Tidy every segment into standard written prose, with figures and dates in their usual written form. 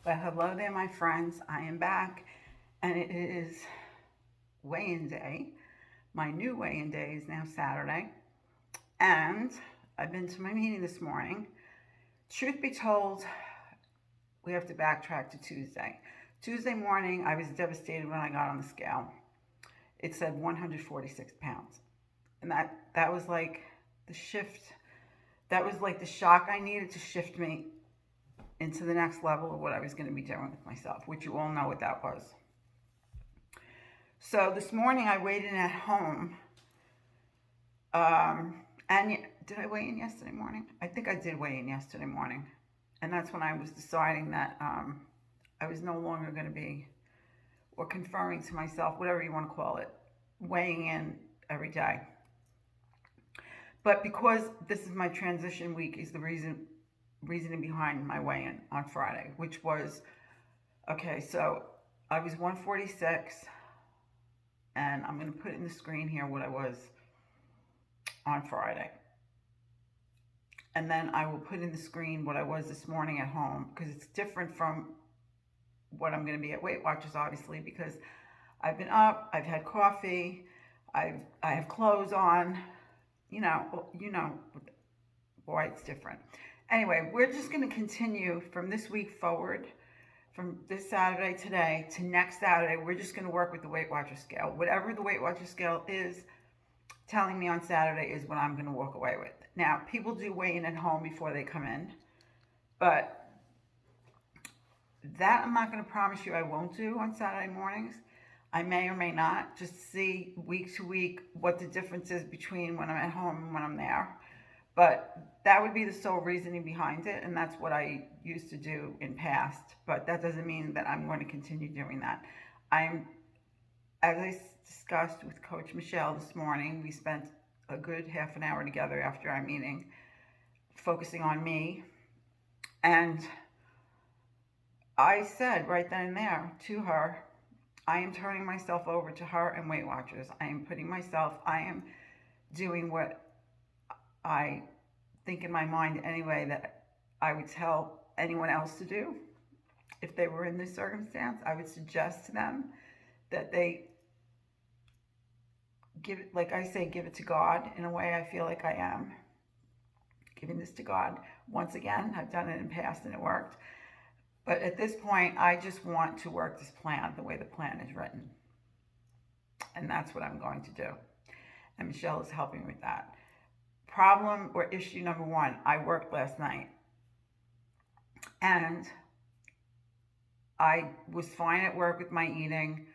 Well, hello there, my friends. I am back, and it is weigh-in day. My new weigh-in day is now Saturday, and I've been to my meeting this morning. Truth be told, we have to backtrack to Tuesday. Tuesday morning, I was devastated when I got on the scale. It said 146 pounds, and that was like the shift. That was like the shock I needed to shift me into the next level of what I was going to be doing with myself, which you all know what that was. So this morning I weighed in at home. And did I weigh in yesterday morning? I think I did weigh in yesterday morning. And that's when I was deciding that I was no longer going to be, or confirming to myself, whatever you want to call it, weighing in every day. But because this is my transition week, is the reasoning behind my weigh-in on Friday, which was, okay, so I was 146, and I'm going to put in the screen here what I was on Friday. And then I will put in the screen what I was this morning at home, because it's different from what I'm going to be at Weight Watchers, obviously, because I've been up, I've had coffee, I have clothes on, you know, why it's different. Anyway, we're just going to continue from this week forward, from this Saturday today to next Saturday. We're just going to work with the Weight Watchers scale. Whatever the Weight Watchers scale is telling me on Saturday is what I'm going to walk away with. Now, people do weigh in at home before they come in, but that I'm not going to promise you I won't do on Saturday mornings. I may or may not, just see week to week what the difference is between when I'm at home and when I'm there. But that would be the sole reasoning behind it, and that's what I used to do in past. But that doesn't mean that I'm going to continue doing that. As I discussed with Coach Michelle this morning, we spent a good half an hour together after our meeting, focusing on me. And I said right then and there to her, I am turning myself over to her and Weight Watchers. I am doing what I think in my mind anyway that I would tell anyone else to do. If they were in this circumstance, I would suggest to them that they give it, like I say, give it to God. In a way, I feel like I am giving this to God. Once again, I've done it in the past and it worked. But at this point, I just want to work this plan the way the plan is written. And that's what I'm going to do. And Michelle is helping with that. Problem or issue number one, I worked last night. And I was fine at work with my eating.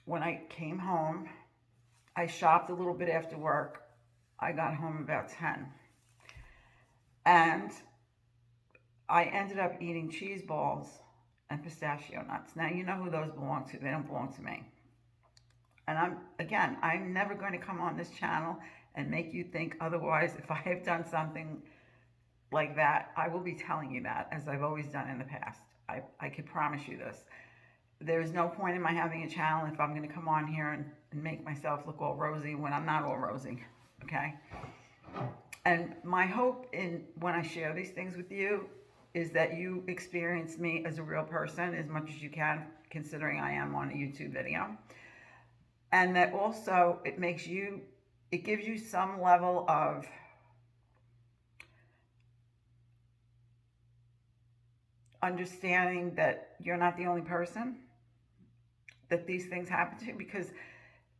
When I came home, I shopped a little bit after work. I got home about 10. And I ended up eating cheese balls and pistachio nuts. Now, you know who those belong to. They don't belong to me. And I'm never going to come on this channel and make you think otherwise. If I have done something like that, I will be telling you that, as I've always done in the past. I can promise you this. There's no point in my having a channel if I'm going to come on here and make myself look all rosy when I'm not all rosy, okay? And my hope when I share these things with you is that you experience me as a real person as much as you can, considering I am on a YouTube video. And that also it gives you some level of understanding that you're not the only person that these things happen to, because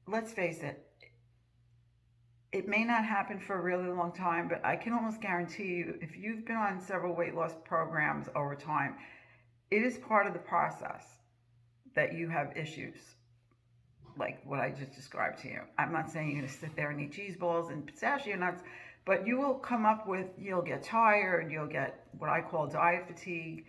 let's face it, it may not happen for a really long time, but I can almost guarantee you, if you've been on several weight loss programs over time, it is part of the process that you have issues like what I just described to you. I'm not saying you're going to sit there and eat cheese balls and pistachio nuts, but you will come up with, you'll get tired, you'll get what I call diet fatigue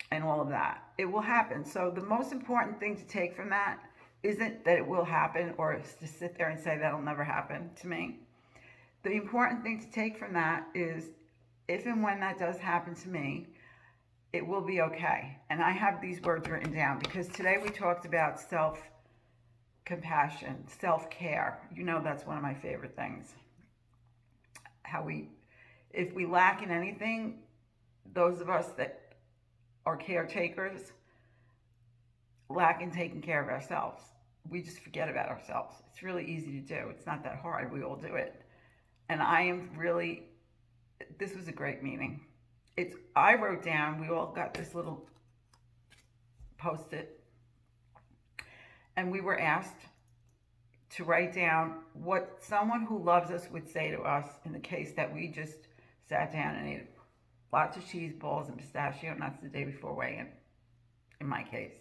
and all of that. It will happen. So the most important thing to take from that isn't that it will happen or to sit there and say that'll never happen to me. The important thing to take from that is if and when that does happen to me, it will be okay. And I have these words written down because today we talked about self-compassion, self-care. You know that's one of my favorite things. If we lack in anything, those of us that or caretakers lack in taking care of ourselves. We just forget about ourselves. It's really easy to do. It's not that hard. We all do it. And I am really, this was a great meeting. I wrote down, we all got this little post-it, and we were asked to write down what someone who loves us would say to us in the case that we just sat down and ate lots of cheese balls and pistachio nuts the day before weigh-in, in my case.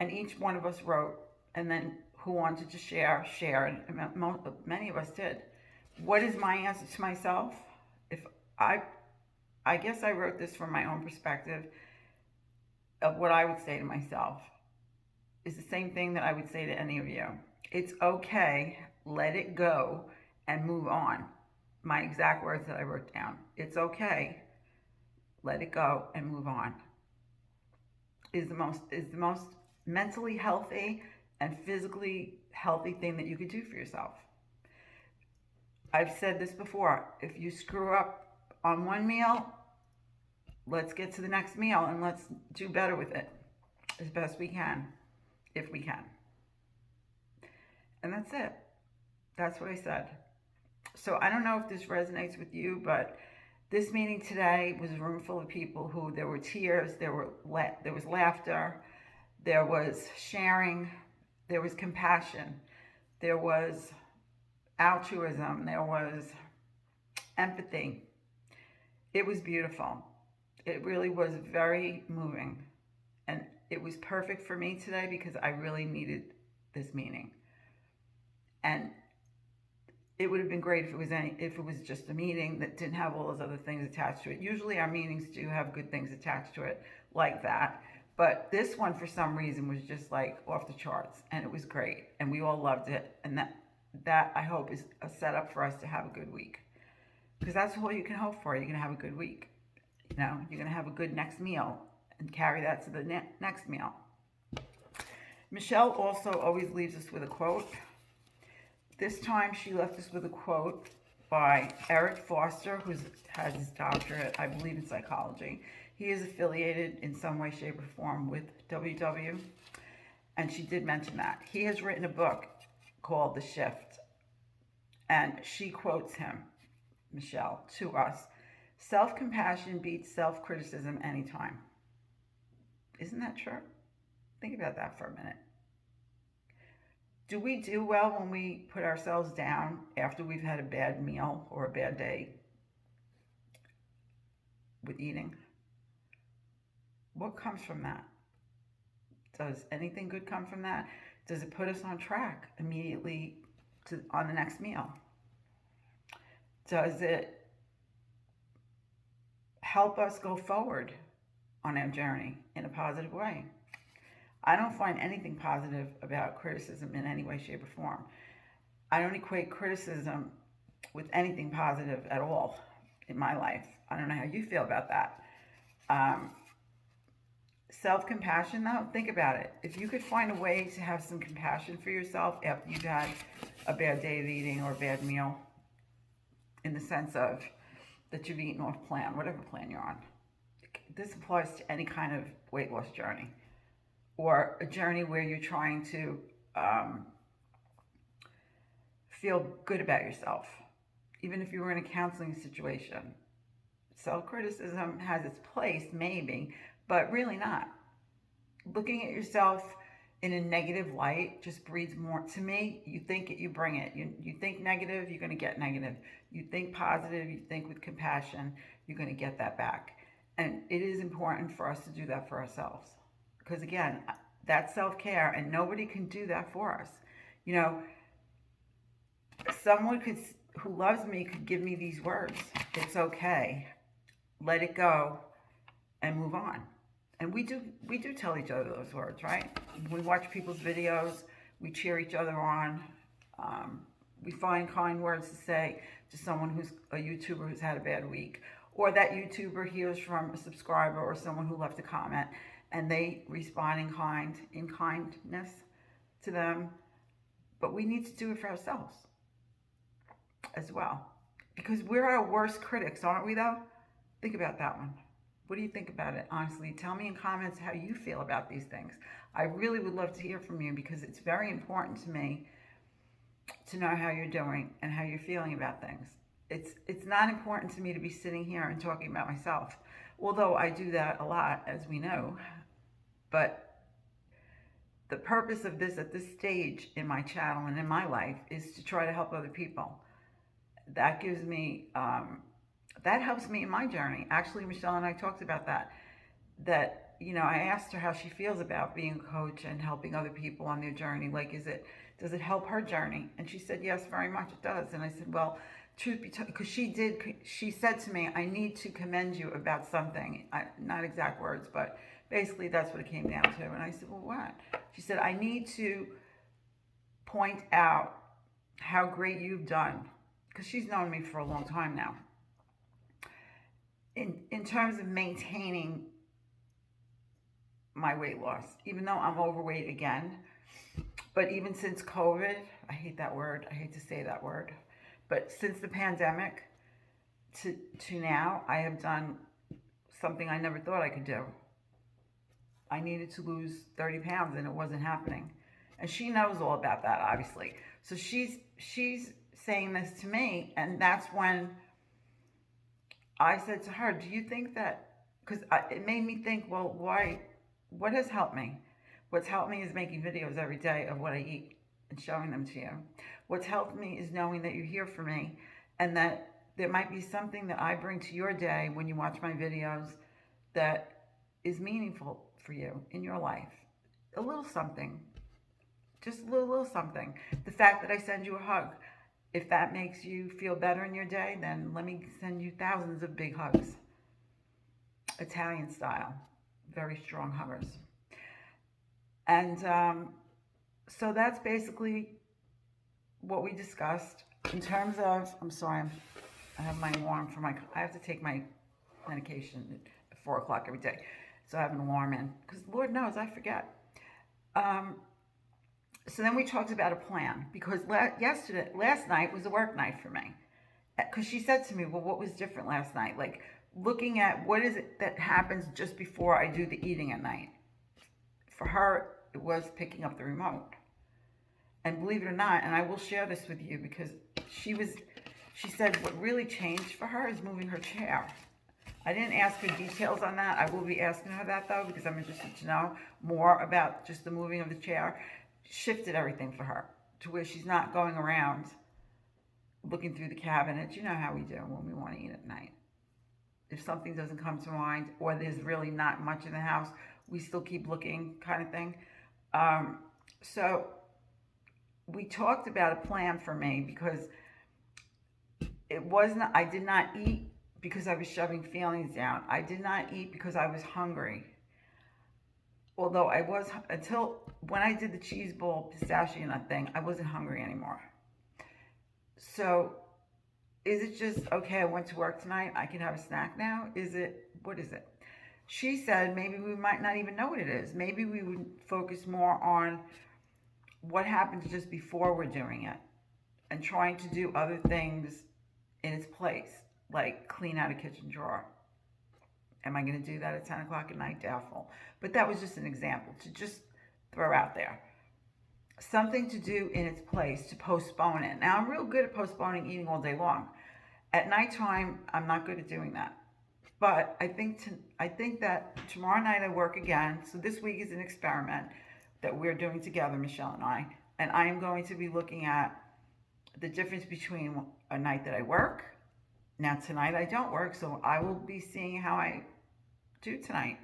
And each one of us wrote, and then who wanted to share, shared, and many of us did. What is my answer to myself? If I guess I wrote this from my own perspective of what I would say to myself. Is the same thing that I would say to any of you. It's okay, let it go, and move on. My exact words that I wrote down. It's okay, let it go, and move on. Is the most mentally healthy and physically healthy thing that you could do for yourself. I've said this before. If you screw up on one meal, let's get to the next meal and let's do better with it as best we can, if we can. And that's it. That's what I said. So I don't know if this resonates with you, but this meeting today was a room full of people who there were tears, there was laughter, there was sharing, there was compassion, there was altruism, there was empathy. It was beautiful. It really was very moving. And it was perfect for me today because I really needed this meeting. And it would have been great if it was just a meeting that didn't have all those other things attached to it. Usually our meetings do have good things attached to it like that. But this one, for some reason, was just like off the charts. And it was great. And we all loved it. And that I hope is a setup for us to have a good week. Because that's all you can hope for. You're going to have a good week. You know, you're going to have a good next meal and carry that to the next meal. Michelle also always leaves us with a quote. This time she left us with a quote by Eric Foster, who has his doctorate, I believe, in psychology. He is affiliated in some way, shape, or form with WW, and she did mention that. He has written a book called The Shift, and she quotes him, Michelle, to us. Self-compassion beats self-criticism anytime. Isn't that true? Think about that for a minute. Do we do well when we put ourselves down after we've had a bad meal or a bad day with eating? What comes from that? Does anything good come from that? Does it put us on track immediately on the next meal? Does it help us go forward on our journey in a positive way? I don't find anything positive about criticism in any way, shape, or form. I don't equate criticism with anything positive at all in my life. I don't know how you feel about that. Self-compassion, though, think about it. If you could find a way to have some compassion for yourself after you've had a bad day of eating or a bad meal, in the sense of that you've eaten off plan, whatever plan you're on. This applies to any kind of weight loss journey or a journey where you're trying to feel good about yourself. Even if you were in a counseling situation, self-criticism has its place, maybe, but really not. Looking at yourself in a negative light just breeds more. To me, you think it, you bring it. You think negative, you're going to get negative. You think positive, you think with compassion, you're going to get that back. And it is important for us to do that for ourselves. Because again, that's self-care, and nobody can do that for us. You know, someone who loves me could give me these words. It's okay. Let it go and move on. And we do tell each other those words, right? We watch people's videos, we cheer each other on. We find kind words to say to someone who's a YouTuber who's had a bad week. Or that YouTuber hears from a subscriber or someone who left a comment and they respond in kindness to them. But we need to do it for ourselves as well. Because we're our worst critics, aren't we, though? Think about that one. What do you think about it? Honestly, tell me in comments how you feel about these things. I really would love to hear from you because it's very important to me to know how you're doing and how you're feeling about things. It's not important to me to be sitting here and talking about myself, although I do that a lot, as we know. But the purpose of this at this stage in my channel and in my life is to try to help other people. That gives me, that helps me in my journey. Actually, Michelle and I talked about that. That, you know, I asked her how she feels about being a coach and helping other people on their journey. Like, does it help her journey? And she said, yes, very much it does. And I said, well, truth be told, because she said to me, I need to commend you about something. Not exact words, but basically that's what it came down to. And I said, well, what? She said, I need to point out how great you've done, because she's known me for a long time now, in terms of maintaining my weight loss, even though I'm overweight again. But even since COVID, I hate that word, I hate to say that word, but since the pandemic to now, I have done something I never thought I could do. I needed to lose 30 pounds and it wasn't happening. And she knows all about that, obviously. So she's saying this to me, and that's when I said to her, do you think that, because it made me think, well, why, what has helped me? What's helped me is making videos every day of what I eat and showing them to you. What's helped me is knowing that you're here for me and that there might be something that I bring to your day when you watch my videos that is meaningful for you in your life. A little something, just a little something. The fact that I send you a hug, if that makes you feel better in your day, then let me send you thousands of big hugs. Italian style, very strong huggers. And so that's basically what we discussed in terms of, I'm sorry, I have my alarm for I have to take my medication at 4 o'clock every day. So I have an alarm in, because Lord knows I forget. So then we talked about a plan, because last night was a work night for me. Because she said to me, well, what was different last night? Like, looking at what is it that happens just before I do the eating at night. For her, it was picking up the remote. And believe it or not, and I will share this with you, because she said what really changed for her is moving her chair. I didn't ask her details on that. I will be asking her that, though, because I'm interested to know more about just the moving of the chair. Shifted everything for her to where she's not going around looking through the cabinets. You know how we do when we want to eat at night. If something doesn't come to mind, or there's really not much in the house, we still keep looking, kind of thing. So we talked about a plan for me, because I did not eat because I was shoving feelings down. I did not eat because I was hungry. Although I was, until when I did the cheese bowl pistachio nut thing, I wasn't hungry anymore. So is it just, okay, I went to work tonight, I can have a snack now? What is it? She said maybe we might not even know what it is. Maybe we would focus more on what happens just before we're doing it and trying to do other things in its place, like clean out a kitchen drawer. Am I going to do that at 10 o'clock at night? Doubtful. But that was just an example to just throw out there. Something to do in its place, to postpone it. Now, I'm real good at postponing eating all day long. At nighttime, I'm not good at doing that. But I think that tomorrow night I work again. So this week is an experiment that we're doing together, Michelle and I. And I am going to be looking at the difference between a night that I work. Now, tonight I don't work, so I will be seeing how I do tonight.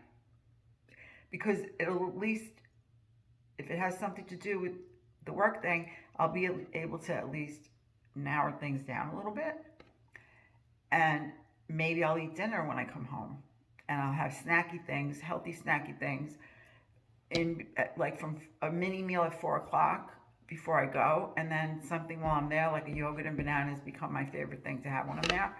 Because it'll at least, if it has something to do with the work thing, I'll be able to at least narrow things down a little bit. And maybe I'll eat dinner when I come home. And I'll have snacky things, healthy snacky things, like from a mini meal at 4 o'clock before I go, and then something while I'm there, like a yogurt and bananas become my favorite thing to have when I'm there.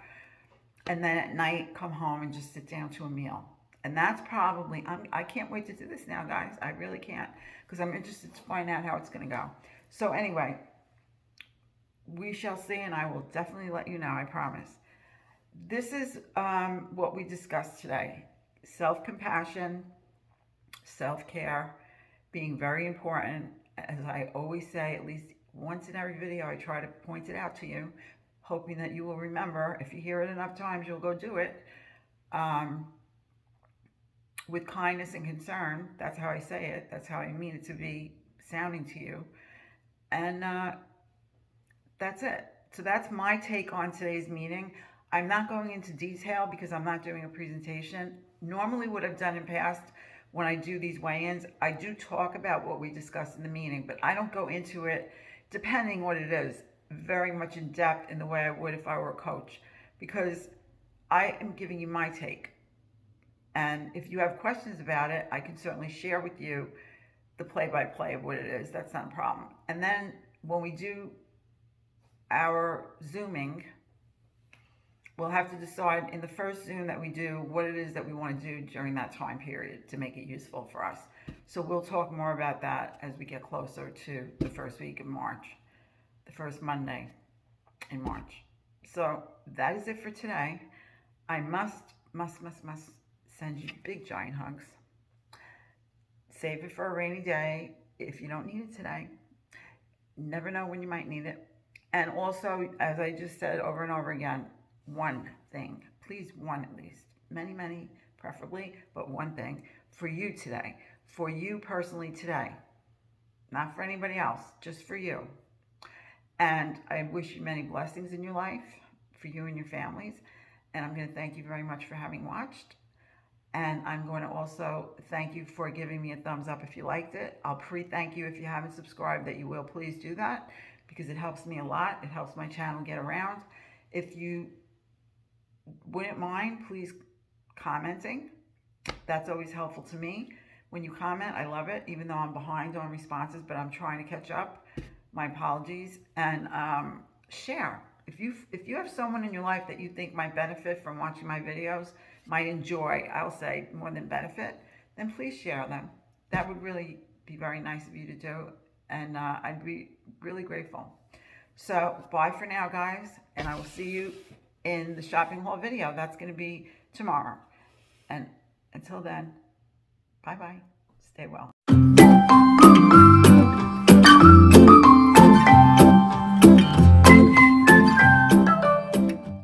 And then at night, come home and just sit down to a meal. And that's probably, I can't wait to do this now, guys. I really can't, because I'm interested to find out how it's going to go. So anyway, we shall see, and I will definitely let you know, I promise. This is what we discussed today. self-compassion, self-care, being very important. As I always say, at least once in every video, I try to point it out to you, hoping that you will remember. If you hear it enough times, you'll go do it. With kindness and concern, that's how I say it. That's how I mean it to be sounding to you. And that's it. So that's my take on today's meeting. I'm not going into detail because I'm not doing a presentation. Normally what I've done in past, when I do these weigh-ins, I do talk about what we discussed in the meeting, but I don't go into it, depending what it is, very much in depth in the way I would if I were a coach, because I am giving you my take. And if you have questions about it, I can certainly share with you the play-by-play of what it is. That's not a problem. And then when we do our Zooming, we'll have to decide in the first Zoom that we do what it is that we want to do during that time period to make it useful for us. So we'll talk more about that as we get closer to the first week of March, the first Monday in March. So that is it for today. I must send you big giant hugs. Save it for a rainy day if you don't need it today. Never know when you might need it. And also, as I just said over and over again, one thing, please, one at least, many preferably, but one thing for you today, for you personally today, not for anybody else, just for you. And I wish you many blessings in your life, for you and your families. And I'm going to thank you very much for having watched. And I'm going to also thank you for giving me a thumbs up if you liked it. I'll pre-thank you if you haven't subscribed that you will please do that, because it helps me a lot. It helps my channel get around. If you wouldn't mind, please commenting. That's always helpful to me. When you comment, I love it, even though I'm behind on responses, but I'm trying to catch up. My apologies. And share. If you have someone in your life that you think might benefit from watching my videos, might enjoy, I'll say more than benefit, then please share them. That would really be very nice of you to do, and I'd be really grateful. So bye for now, guys, and I will see you in the shopping haul video. That's going to be tomorrow. And until then, bye-bye. Stay well.